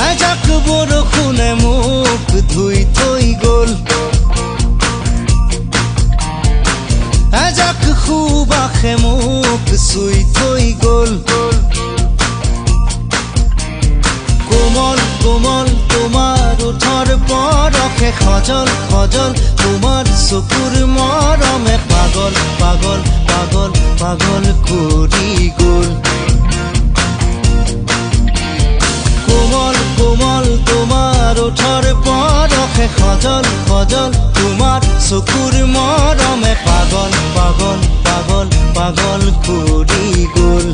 এজাক বৰষুণে মোক ধুই থৈ গ'ল এজাক সুবাসে মোক চুই থৈ গ'ল কোমল কোমল তোমাৰ ওঠৰ পৰশে সজল সজল তোমাৰ চকুৰ মৰমে পাগল পাগল পাগল পাগল কৰি গ'ল কোমল কোমল তোমাৰ ওঠৰ পৰশে সজল সজল তোমাৰ চকুৰ মৰমে পাগল পাগল পাগল পাগল কৰি গ'ল